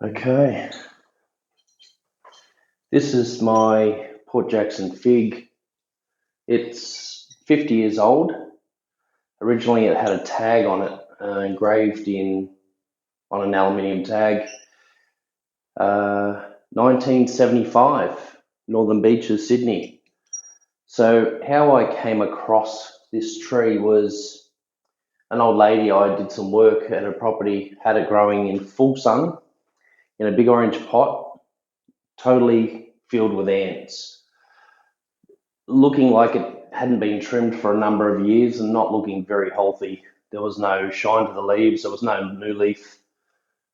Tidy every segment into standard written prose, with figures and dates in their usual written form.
Okay, this is my Port Jackson fig. It's 50 years old. Originally, it had a tag on it, engraved on an aluminium tag. 1975, Northern Beaches, Sydney. So how I came across this tree was an old lady. I did some work at a property, had it growing in full sun in a big orange pot, totally filled with ants, looking like it hadn't been trimmed for a number of years and not looking very healthy. There was no shine to the leaves, there was no new leaf.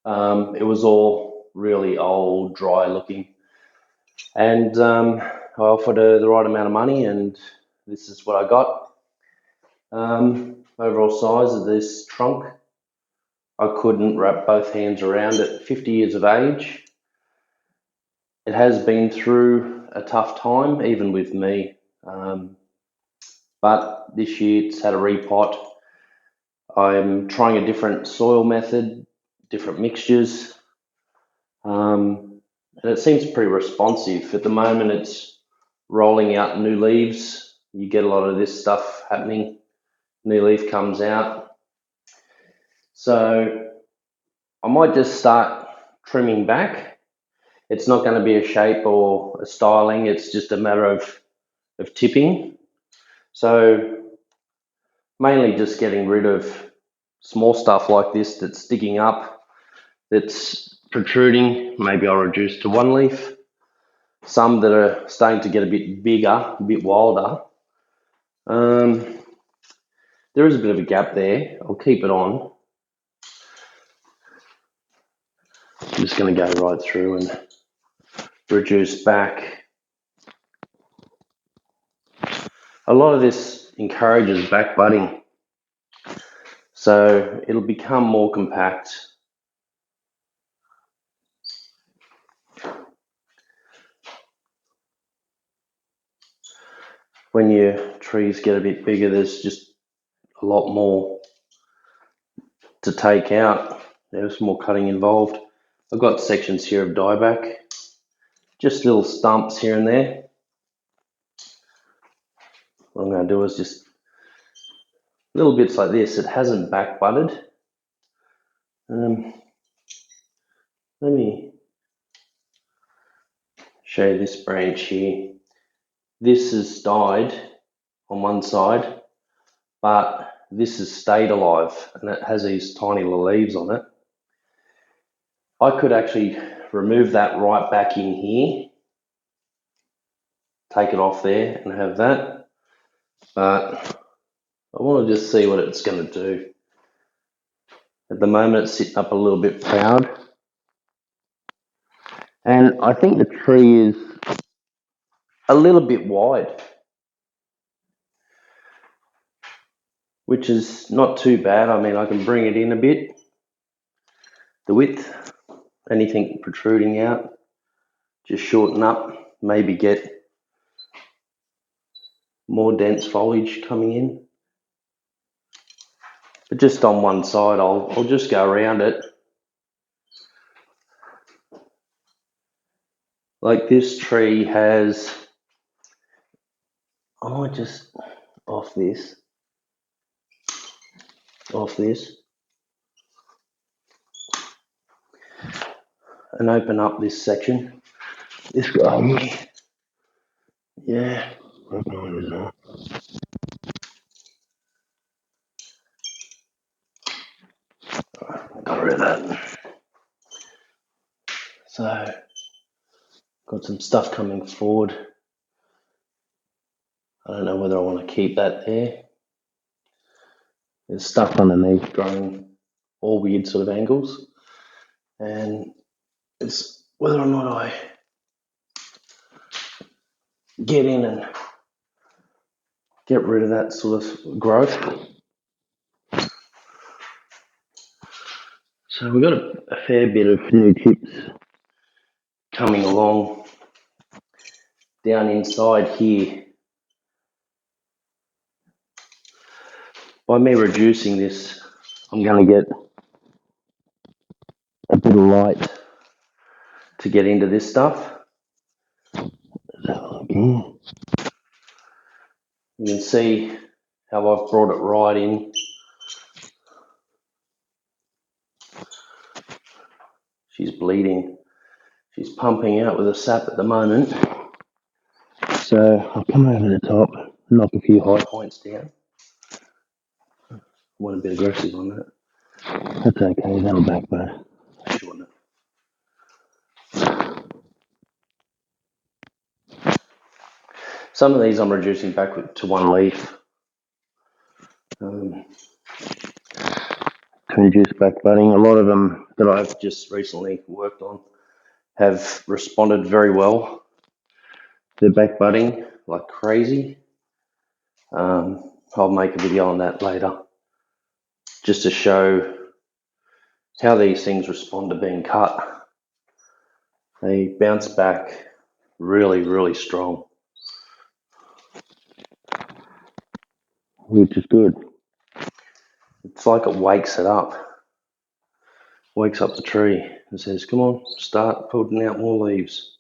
It was all really old, dry looking. And I offered her the right amount of money, and this is what I got. Overall size of this trunk, I couldn't wrap both hands around it. 50 years of age. It has been through a tough time, even with me. But this year it's had a repot. I'm trying a different soil method, different mixtures, and it seems pretty responsive. At the moment, it's rolling out new leaves. You get a lot of this stuff happening. New leaf comes out. So I might just start trimming back. It's not going to be a shape or a styling. It's just a matter of tipping. So mainly just getting rid of small stuff like this that's sticking up, that's protruding. Maybe I'll reduce to one leaf. Some that are starting to get a bit bigger, a bit wilder. There is a bit of a gap there. I'll keep it on. I'm just going to go right through and reduce back. A lot of this encourages back budding, so it'll become more compact. When your trees get a bit bigger, there's just a lot more to take out. There's more cutting involved. I've got sections here of dieback, just little stumps here and there. What I'm going to do is just little bits like this. It hasn't back budded. Let me show you this branch here. This has died on one side, but this has stayed alive, and it has these tiny little leaves on it. I could actually remove that right back in here, take it off there and have that, but I want to just see what it's going to do. At the moment it's sitting up a little bit proud, and I think the tree is a little bit wide, which is not too bad. I mean, I can bring it in a bit, the width, anything protruding out, just shorten up, maybe get more dense foliage coming in. But just on one side, I'll just go around it. Like this tree has, I might just off this, and open up this section. This guy here, yeah, got rid of that. So, got some stuff coming forward. I don't know whether I want to keep that there. There's stuff underneath growing all weird sort of angles, and it's whether or not I get in and get rid of that sort of growth. So we've got a fair bit of new tips coming along down inside here. By me reducing this, I'm going to get a bit of light to get into this stuff. You can see how I've brought it right in. She's bleeding. She's pumping out with a sap at the moment. So I'll come over the top, knock a few high points down. I want a bit aggressive on that. That's okay, that'll back bud. Shorten it. Some of these I'm reducing back to one leaf. To reduce back budding. A lot of them that I've just recently worked on have responded very well. They're back budding like crazy. I'll make a video on that later, just to show how these things respond to being cut. They bounce back really, really strong, which is good. It's like it wakes it up, wakes up the tree and says, come on, start putting out more leaves.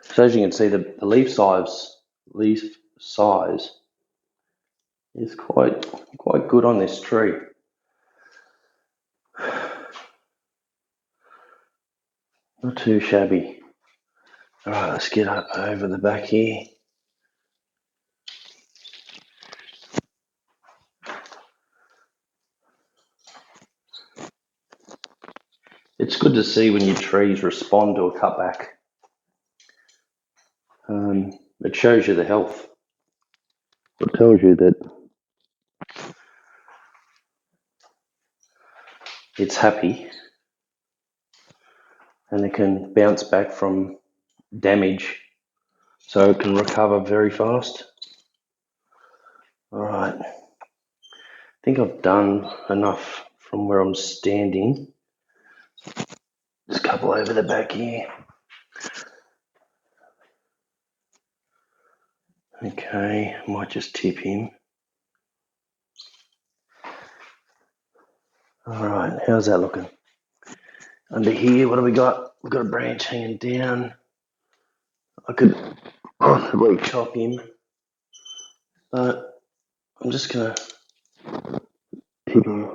So as you can see, the leaf size is quite good on this tree. Not too shabby. All right, let's get up over the back here. It's good to see when your trees respond to a cutback. It shows you the health. It tells you that it's happy and it can bounce back from damage, so it can recover very fast. All right, I think I've done enough from where I'm standing. Just a couple over the back here. Okay, I might just tip him. All right, how's that looking? Under here, what do we got? We've got a branch hanging down. I could possibly chop him, but I'm just gonna tip him.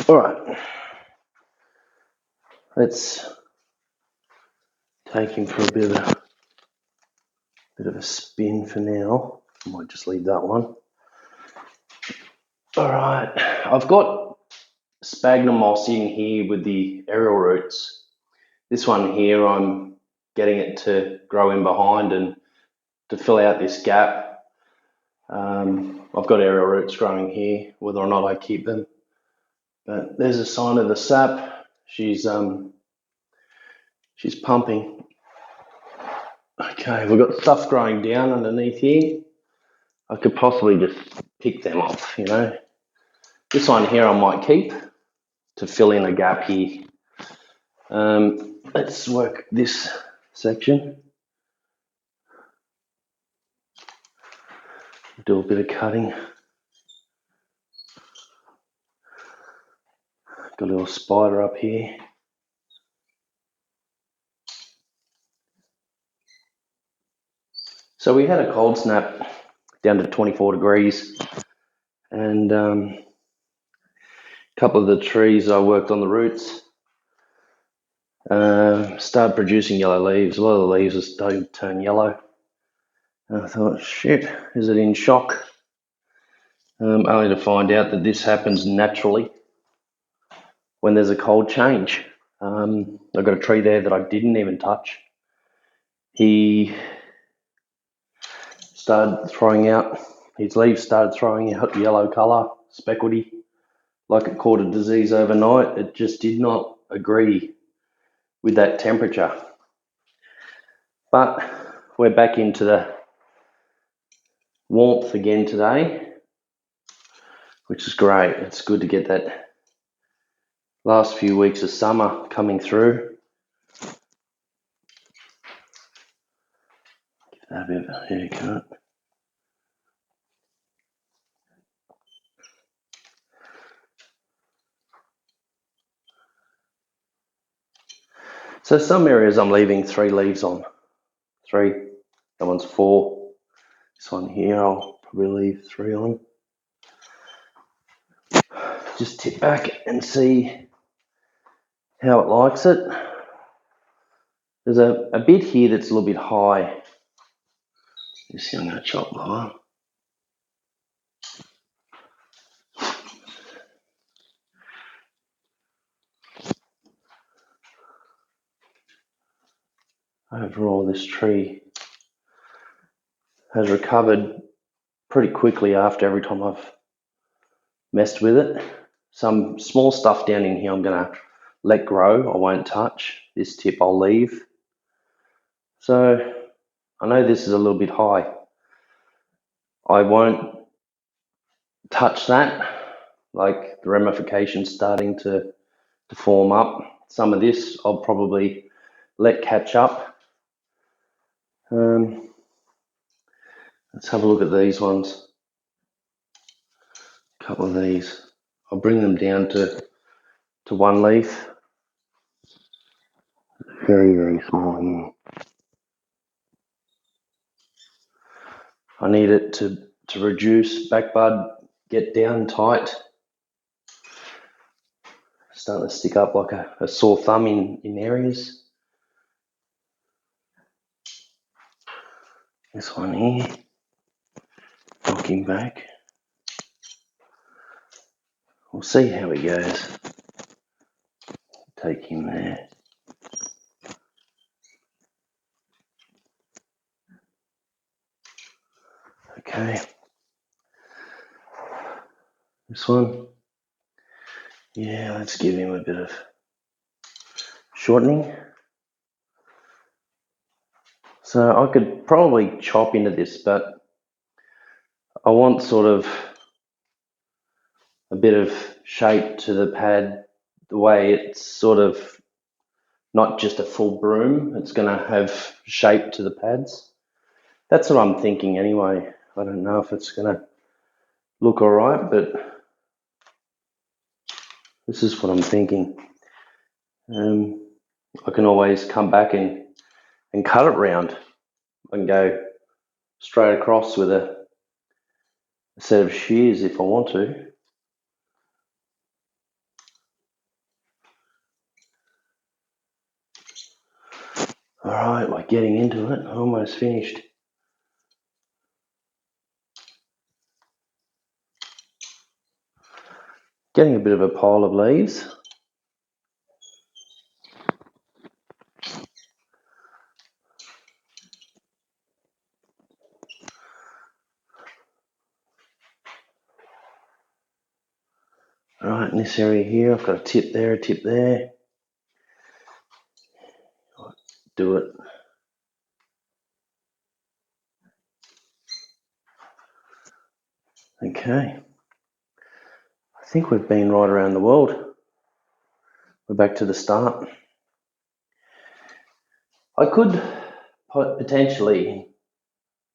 All right, let's take him for a bit of a spin for now. I might just leave that one. All right, I've got sphagnum moss in here with the aerial roots. This one here, I'm getting it to grow in behind and to fill out this gap. I've got aerial roots growing here, whether or not I keep them. But there's a sign of the sap. She's pumping. Okay, we've got stuff growing down underneath here. I could possibly just pick them off, you know. This one here I might keep to fill in a gap here. Let's work this section. Do a bit of cutting. Got a little spider up here. So we had a cold snap down to 24 degrees, and a couple of the trees I worked on the roots started producing yellow leaves. A lot of the leaves are starting to turn yellow. And I thought, shit, is it in shock? Only to find out that this happens naturally when there's a cold change. I've got a tree there that I didn't even touch. He started throwing out, his leaves started throwing out yellow colour, speckledy, like it caught a disease overnight. It just did not agree with that temperature. But we're back into the warmth again today, which is great. It's good to get that last few weeks of summer coming through. Give that a bit of a haircut. So some areas I'm leaving 3 leaves on. 3, that one's 4. This one here I'll probably leave 3 on. Just tip back and see how it likes it. There's a bit here that's a little bit high. You see, I'm going to chop lower. Overall, this tree has recovered pretty quickly after every time I've messed with it. Some small stuff down in here I'm going to let grow. I won't touch. This tip I'll leave. So I know this is a little bit high. I won't touch that. Like the ramifications starting to form up. Some of this I'll probably let catch up. Let's have a look at these ones. A couple of these. I'll bring them down to 1 leaf. Very, very small here. I need it to reduce back bud, get down tight. Starting to stick up like a sore thumb in areas. This one here, knock him back. We'll see how he goes. Take him there. Okay. This one. Yeah, let's give him a bit of shortening. So I could probably chop into this, but I want sort of a bit of shape to the pad, the way it's sort of not just a full broom, it's going to have shape to the pads. That's what I'm thinking anyway. I don't know if it's going to look all right, but this is what I'm thinking. I can always come back and cut it round. I can go straight across with a set of shears if I want to. All right, we're getting into it. Almost finished. Getting a bit of a pile of leaves. All right, in this area here, I've got a tip there, a tip there. Do it. Okay. I think we've been right around the world. We're back to the start. I could potentially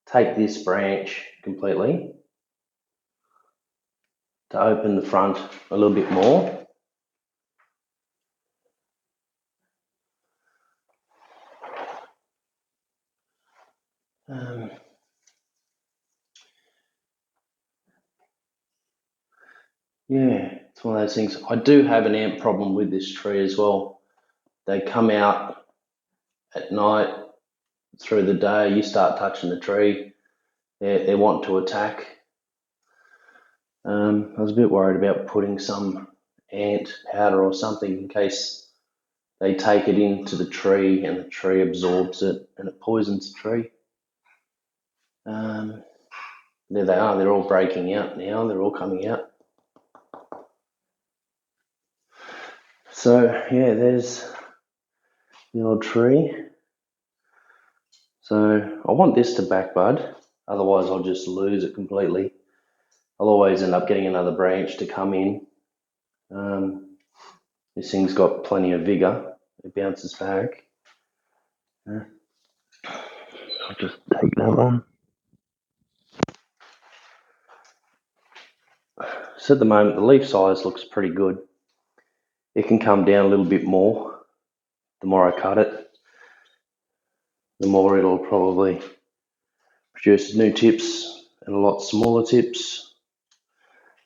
take this branch completely to open the front a little bit more. Yeah, it's one of those things. I do have an ant problem with this tree as well. They come out at night, through the day, you start touching the tree, they want to attack. I was a bit worried about putting some ant powder or something in case they take it into the tree and the tree absorbs it and it poisons the tree. There they are, they're all breaking out now, they're all coming out. So yeah, there's the old tree. So I want this to back bud, otherwise I'll just lose it completely. I'll always end up getting another branch to come in. This thing's got plenty of vigour, it bounces back. I'll just take that one. So at the moment the leaf size looks pretty good. It can come down a little bit more, the more I cut it, the more it'll probably produce new tips and a lot smaller tips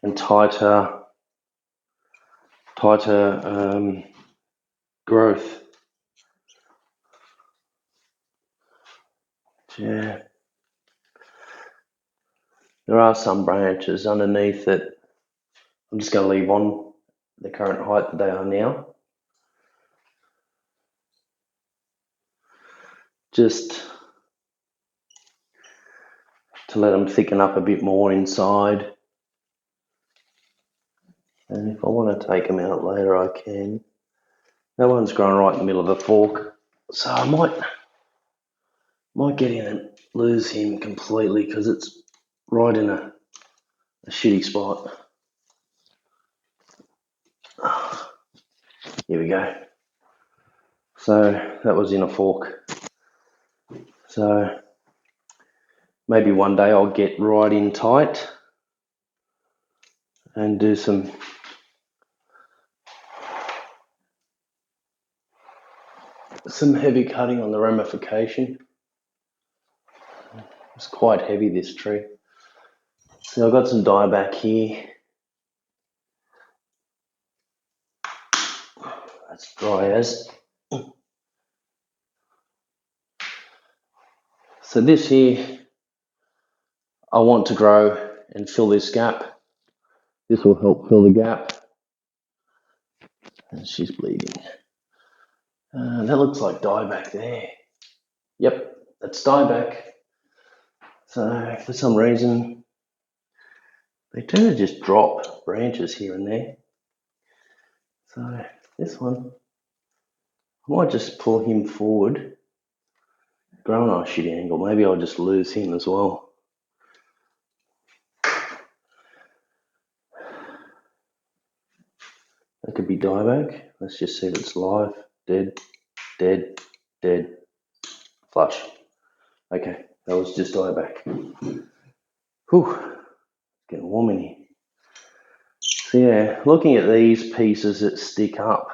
and tighter growth. Yeah, there are some branches underneath that I'm just going to leave on the current height that they are now, just to let them thicken up a bit more inside. And if I want to take them out later, I can. That one's growing right in the middle of the fork, so I might get in and lose him completely because it's right in a shitty spot. Here we go. So that was in a fork. So maybe one day I'll get right in tight and do some heavy cutting on the ramification. It's quite heavy, this tree. So I've got some dieback here. That's dry as. So this here, I want to grow and fill this gap. This will help fill the gap. And she's bleeding. That looks like dieback there. Yep, that's dieback. So for some reason, they tend to just drop branches here and there. So this one, I might just pull him forward, grow on a shitty angle. Maybe I'll just lose him as well. That could be dieback. Let's just see if it's live. Dead, dead, dead, flush. Okay, that was just dieback. Whew, getting warm in here. So yeah, looking at these pieces that stick up,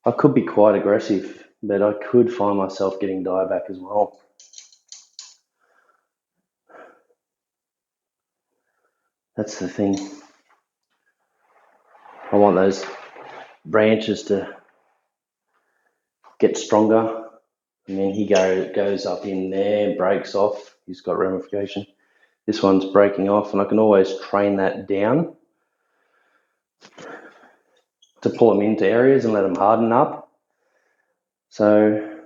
I could be quite aggressive, but I could find myself getting dieback as well. That's the thing. I want those branches to get stronger, and then he goes up in there and breaks off. He's got ramification. This one's breaking off, and I can always train that down to pull them into areas and let them harden up. So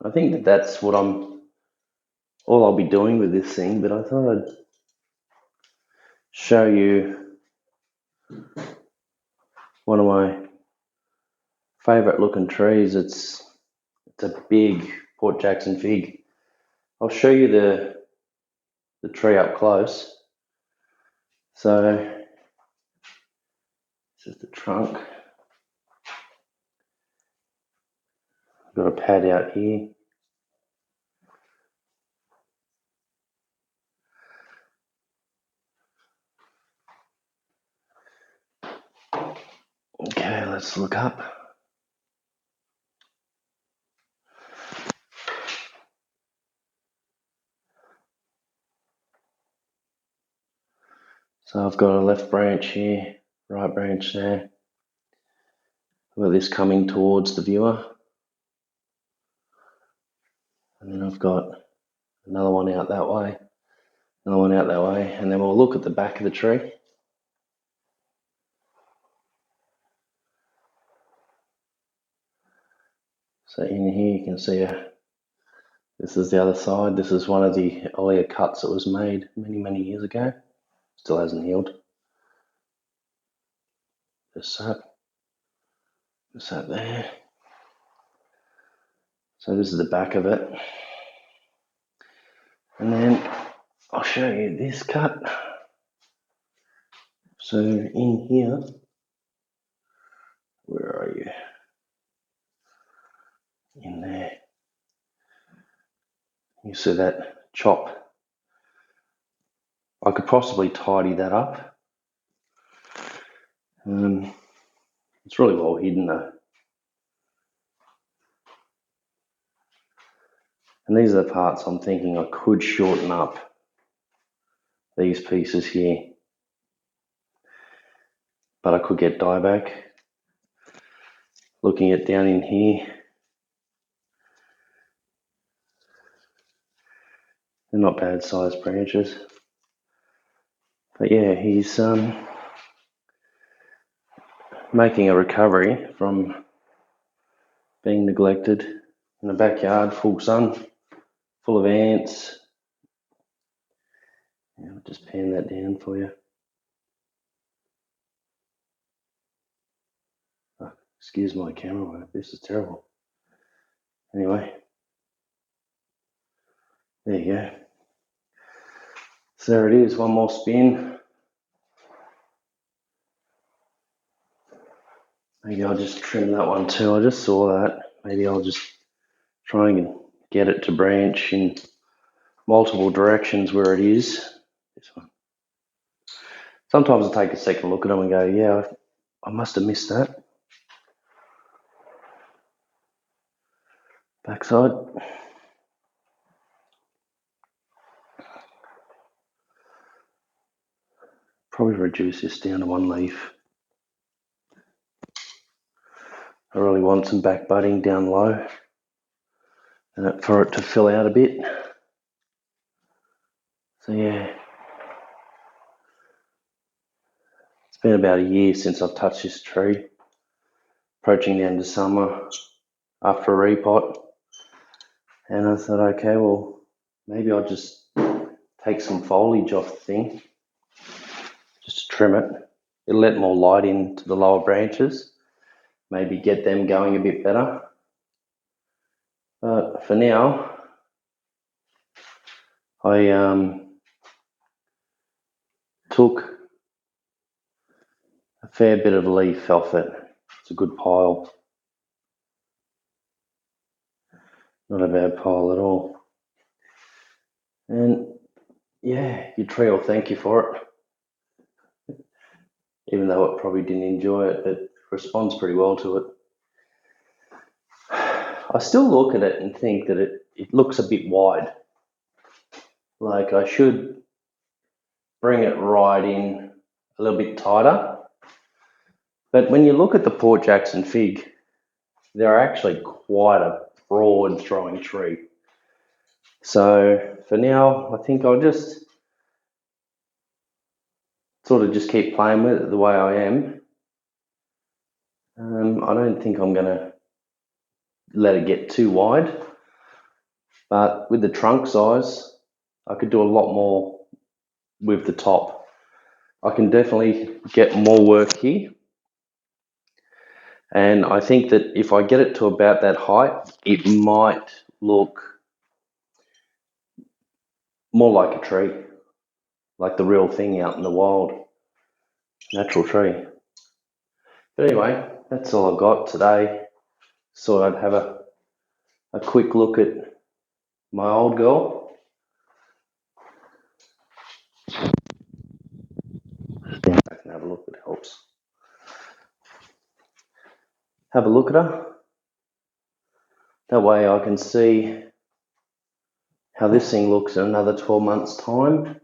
I think that that's what all I'll be doing with this thing, but I thought I'd show you one of my favourite looking trees. It's a big Port Jackson fig. I'll show you the tree up close. So this is the trunk. I've got a pad out here. Okay, let's look up. So I've got a left branch here, right branch there. I've got this coming towards the viewer. And then I've got another one out that way, another one out that way, and then we'll look at the back of the tree. So in here you can see this is the other side. This is one of the earlier cuts that was made many years ago. Still hasn't healed. Just that there. So this is the back of it. And then I'll show you this cut. So in here, where are you? In there. You see that chop? I could possibly tidy that up. It's really well hidden though. And these are the parts I'm thinking I could shorten up, these pieces here. But I could get dieback. Looking at down in here, they're not bad sized branches. But yeah, he's making a recovery from being neglected in the backyard, full sun, full of ants. Yeah, I'll just pan that down for you. Oh, excuse my camera work, this is terrible. Anyway, there you go. So there it is, one more spin. Maybe I'll just trim that one too. I just saw that. Maybe I'll just try and get it to branch in multiple directions where it is. This one. Sometimes I take a second look at them and go, yeah, I must have missed that. Backside. Probably reduce this down to one leaf. I really want some back budding down low and for it to fill out a bit. So yeah, it's been about a year since I've touched this tree. Approaching the end of summer after a repot. And I thought, okay, well, maybe I'll just take some foliage off the thing, just to trim it. It'll let more light into the lower branches, maybe get them going a bit better. But for now, I took a fair bit of leaf off it. It's a good pile. Not a bad pile at all. And yeah, your tree will thank you for it. Even though it probably didn't enjoy it, it responds pretty well to it. I still look at it and think that it looks a bit wide. Like I should bring it right in a little bit tighter. But when you look at the Port Jackson fig, they're actually quite a broad throwing tree. So for now, I think I'll just sort of just keep playing with it the way I am. I don't think I'm going to let it get too wide. But with the trunk size, I could do a lot more with the top. I can definitely get more work here. And I think that if I get it to about that height, it might look more like a tree, like the real thing out in the wild, natural tree. But anyway, that's all I've got today. So I'd have a quick look at my old girl. Stand back and have a look, it helps. Have a look at her. That way I can see how this thing looks in another 12 months' time.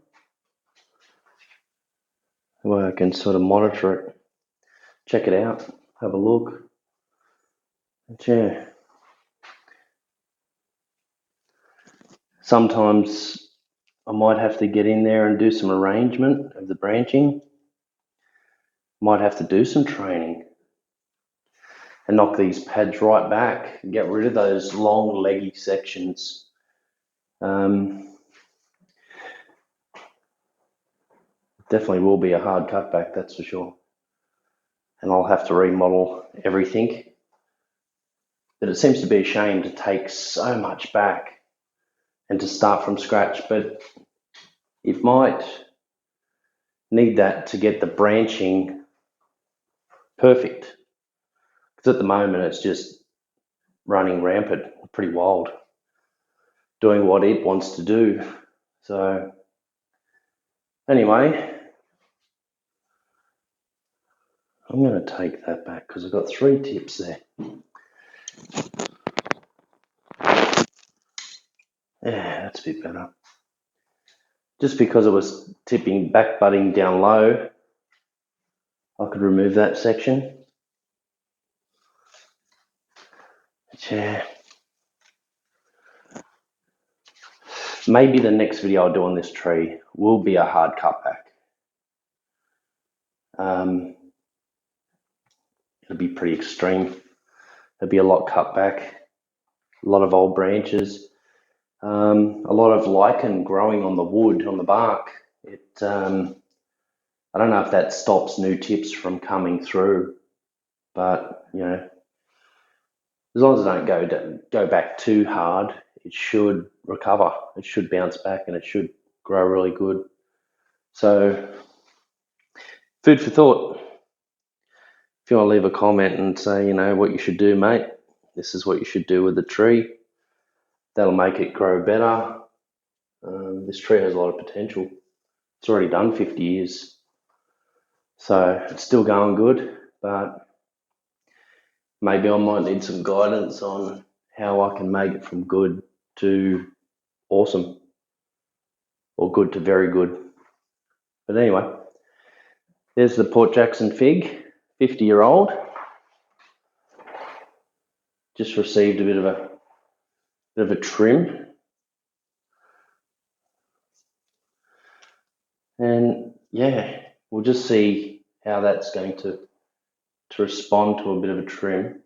That way I can sort of monitor it, check it out, have a look. But yeah. Sometimes I might have to get in there and do some arrangement of the branching. Might have to do some training and knock these pads right back and get rid of those long leggy sections. Definitely will be a hard cutback, that's for sure. And I'll have to remodel everything. But it seems to be a shame to take so much back and to start from scratch. But it might need that to get the branching perfect. Because at the moment it's just running rampant, pretty wild, doing what it wants to do. So anyway, I'm going to take that back because I've got 3 tips there. Yeah, that's a bit better. Just because it was tipping back butting down low, I could remove that section. But yeah. Maybe the next video I'll do on this tree will be a hard cutback. It'll be pretty extreme. There'll be a lot cut back, a lot of old branches, a lot of lichen growing on the wood, on the bark. I don't know if that stops new tips from coming through, but as long as I don't go back too hard, it should recover. It should bounce back and it should grow really good. So, food for thought. If you want to leave a comment and say, what you should do, mate, this is what you should do with the tree. That'll make it grow better. This tree has a lot of potential. It's already done 50 years. So it's still going good, but maybe I might need some guidance on how I can make it from good to awesome or good to very good. But anyway, there's the Port Jackson fig, 50-year-old. Just received a bit of a trim. And yeah, we'll just see how that's going to respond to a bit of a trim.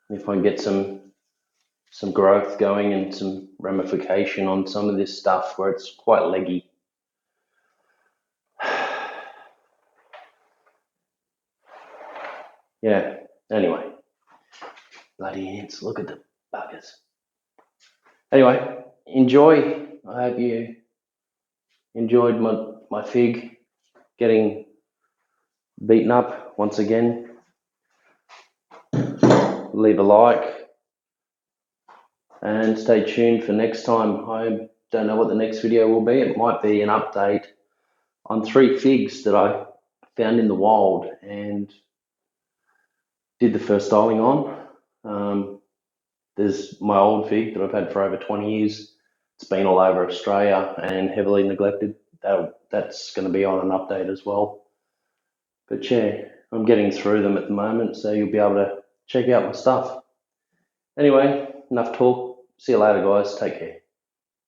If I can get some growth going and some ramification on some of this stuff where it's quite leggy. Yeah, anyway. Bloody ants, look at the buggers. Anyway, enjoy. I hope you enjoyed my fig getting beaten up once again. Leave a like and stay tuned for next time. I don't know what the next video will be. It might be an update on 3 figs that I found in the wild and did the first styling on. There's my old fig that I've had for over 20 years. It's been all over Australia and heavily neglected. That's going to be on an update as well. But yeah, I'm getting through them at the moment, so you'll be able to check out my stuff. Anyway, enough talk. See you later, guys. Take care.